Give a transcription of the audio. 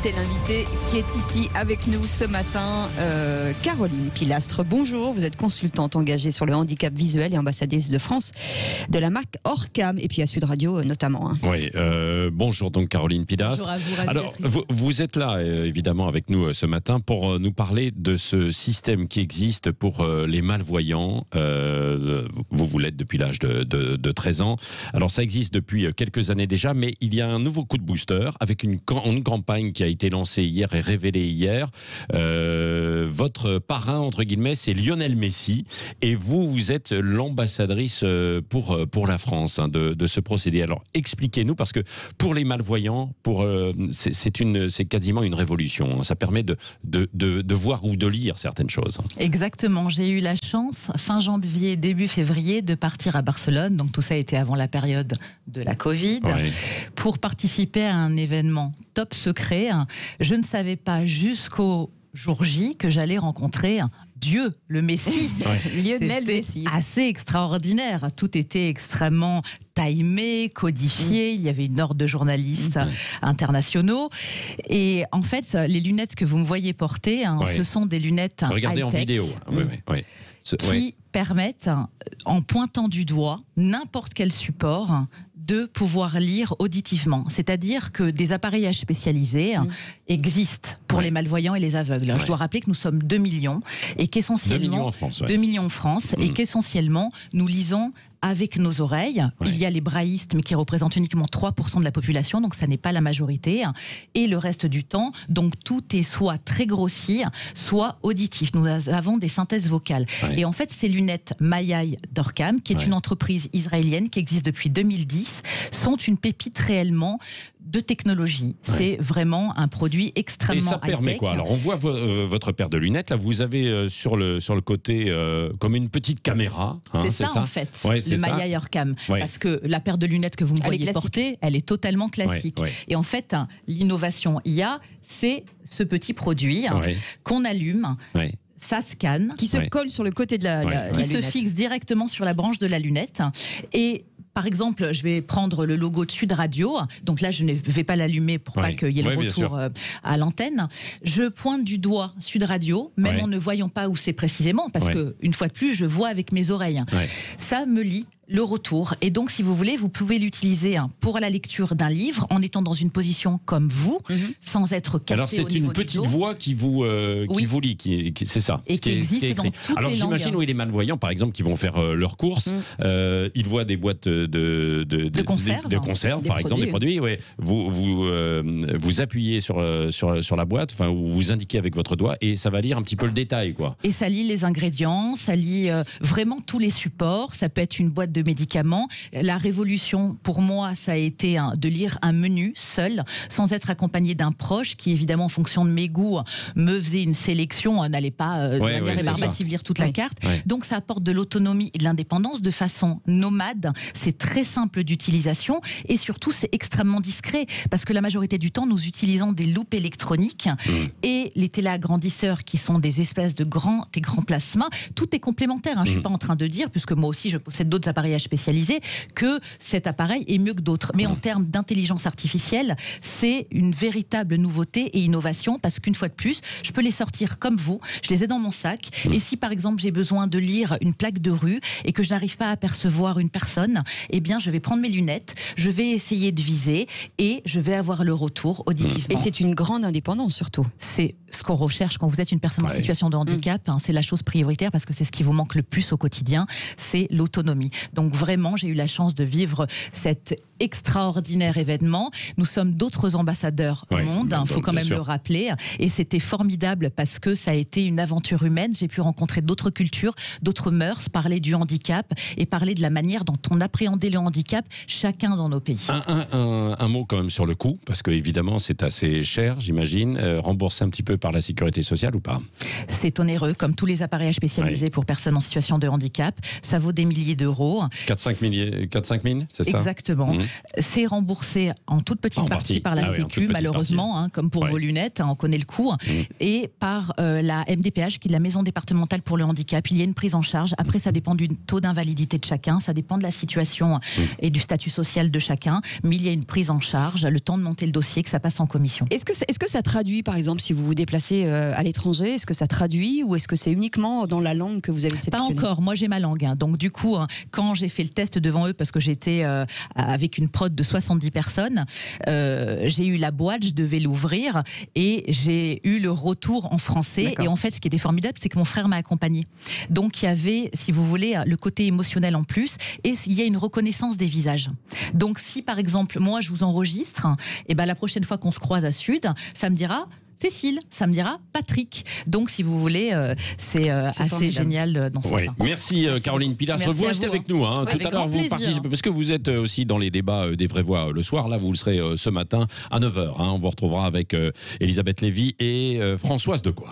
c'est l'invité qui est ici avec nous ce matin, Caroline Pilastre. Bonjour, vous êtes consultante engagée sur le handicap visuel et ambassadrice de France de la marque Orcam et puis à Sud Radio notamment. Oui, bonjour donc Caroline Pilastre. Bonjour à vous, alors vous êtes là évidemment avec nous ce matin pour nous parler de ce système qui existe pour les malvoyants. Vous l'êtes depuis l'âge de 13 ans. Alors ça existe depuis quelques années déjà, mais il y a un nouveau coup de booster avec une campagne qui a été lancée hier et révélée hier. Votre parrain, entre guillemets, c'est Lionel Messi, et vous êtes l'ambassadrice pour la France de ce procédé. Alors expliquez-nous, parce que pour les malvoyants, c'est quasiment une révolution. Ça permet de voir ou de lire certaines choses. Exactement. J'ai eu la chance, fin janvier, début février, de partir à Barcelone. Donc tout ça était avant la période de la Covid, pour participer à un événement top secret. Je ne savais pas jusqu'au jour J que j'allais rencontrer Dieu, le Messie. Lionel Messi. C'était assez extraordinaire. Tout était extrêmement timé, codifié. Il y avait une horde de journalistes internationaux. Et en fait, les lunettes que vous me voyez porter, ce sont des lunettes regardez en vidéo. Qui permettent, en pointant du doigt n'importe quel support, de pouvoir lire auditivement. C'est-à-dire que des appareillages spécialisés existent pour les malvoyants et les aveugles. Je dois rappeler que nous sommes 2 millions et qu'essentiellement 2 millions en France, 2 millions en France et qu'essentiellement nous lisons avec nos oreilles. Il y a les braillistes, mais qui représentent uniquement 3% de la population, donc ça n'est pas la majorité. Et le reste du temps, donc tout est soit très grossi, soit auditif. Nous avons des synthèses vocales. Et en fait, ces lunettes Mayai d'Orcam, qui est une entreprise israélienne qui existe depuis 2010, sont une pépite réellement de technologie. C'est vraiment un produit extrêmement high-tech. Et ça permet quoi? Alors on voit votre paire de lunettes, là vous avez sur le côté comme une petite caméra. C'est ça en fait, le Mayai Orcam. Parce que la paire de lunettes que vous me voyez porter, elle est totalement classique. Et en fait, l'innovation IA, c'est ce petit produit qu'on allume. Ça scanne. Qui se colle sur le côté de la qui se fixe directement sur la branche de la lunette. Et par exemple, je vais prendre le logo de Sud Radio. Donc là, je ne vais pas l'allumer pour pas qu'il y ait le retour à l'antenne. Je pointe du doigt Sud Radio, même en ne voyant pas où c'est précisément, parce que une fois de plus, je vois avec mes oreilles. Ça me lit le retour. Et donc, si vous voulez, vous pouvez l'utiliser pour la lecture d'un livre en étant dans une position comme vous, sans être cassé. Alors, c'est une petite voix qui vous lit, c'est ça. Et qui existe dans toutes les langues. Alors, j'imagine, les malvoyants, par exemple, qui vont faire leurs courses, ils voient des boîtes de conserve, par exemple, des produits. Vous appuyez sur la boîte, enfin, vous indiquez avec votre doigt, et ça va lire un petit peu le détail, quoi. Et ça lit les ingrédients, ça lit vraiment tous les supports. Ça peut être une boîte de médicaments. La révolution, pour moi, ça a été de lire un menu seul, sans être accompagné d'un proche qui, évidemment, en fonction de mes goûts, me faisait une sélection, n'allait pas de manière rébarbative lire toute la carte. Donc, ça apporte de l'autonomie et de l'indépendance de façon nomade. C'est très simple d'utilisation et surtout, c'est extrêmement discret parce que la majorité du temps, nous utilisons des loupes électroniques et les téléagrandisseurs qui sont des espèces de grands plasmas. Tout est complémentaire. Je ne suis pas en train de dire, puisque moi aussi, je possède d'autres appareillages spécialisés, que cet appareil est mieux que d'autres. Mais en termes d'intelligence artificielle, c'est une véritable nouveauté et innovation parce qu'une fois de plus, je peux les sortir comme vous, je les ai dans mon sac et si par exemple j'ai besoin de lire une plaque de rue et que je n'arrive pas à apercevoir une personne, eh bien je vais prendre mes lunettes, je vais essayer de viser et je vais avoir le retour auditivement. Et c'est une grande indépendance surtout. C'est ce qu'on recherche quand vous êtes une personne en situation de handicap, c'est la chose prioritaire parce que c'est ce qui vous manque le plus au quotidien, c'est l'autonomie. Donc vraiment, j'ai eu la chance de vivre cet extraordinaire événement. Nous sommes d'autres ambassadeurs au monde, il faut quand même le rappeler. Et c'était formidable parce que ça a été une aventure humaine. J'ai pu rencontrer d'autres cultures, d'autres mœurs, parler du handicap et parler de la manière dont on appréhendait le handicap, chacun dans nos pays. Un mot quand même sur le coût, parce que évidemment c'est assez cher, j'imagine. Remboursé un petit peu par la sécurité sociale ou pas? C'est onéreux, comme tous les appareillages spécialisés pour personnes en situation de handicap. Ça vaut des milliers d'euros. 4-5 000, c'est ça? Exactement. C'est remboursé en toute petite partie par la Sécu, malheureusement, hein, comme pour vos lunettes, hein, on connaît le coût, et par la MDPH, qui est la Maison départementale pour le handicap. Il y a une prise en charge. Après, ça dépend du taux d'invalidité de chacun, ça dépend de la situation et du statut social de chacun, mais il y a une prise en charge, le temps de monter le dossier, que ça passe en commission. Est-ce que ça traduit, par exemple, si vous vous déplacez à l'étranger, est-ce que ça traduit ou est-ce que c'est uniquement dans la langue que vous avez sélectionnée? Pas encore, moi j'ai ma langue, hein. Donc du coup, quand j'ai fait le test devant eux, parce que j'étais avec une prod de 70 personnes, j'ai eu la boîte, je devais l'ouvrir et j'ai eu le retour en français. Et en fait, ce qui était formidable, c'est que mon frère m'a accompagné. Donc il y avait, si vous voulez, le côté émotionnel en plus, et il y a une reconnaissance des visages. Donc si par exemple, moi je vous enregistre, et ben la prochaine fois qu'on se croise à Sud, ça me dira Cécile, ça me dira Patrick. Donc, si vous voulez, c'est assez formidable. Génial dans ce sens. Merci Caroline Pilastre. Vous restez avec nous. Hein. Tout à l'heure, vous participez, parce que vous êtes aussi dans les débats des vraies voix le soir. Là, vous le serez ce matin à 9h. Hein. On vous retrouvera avec Elisabeth Lévy et Françoise Decoy.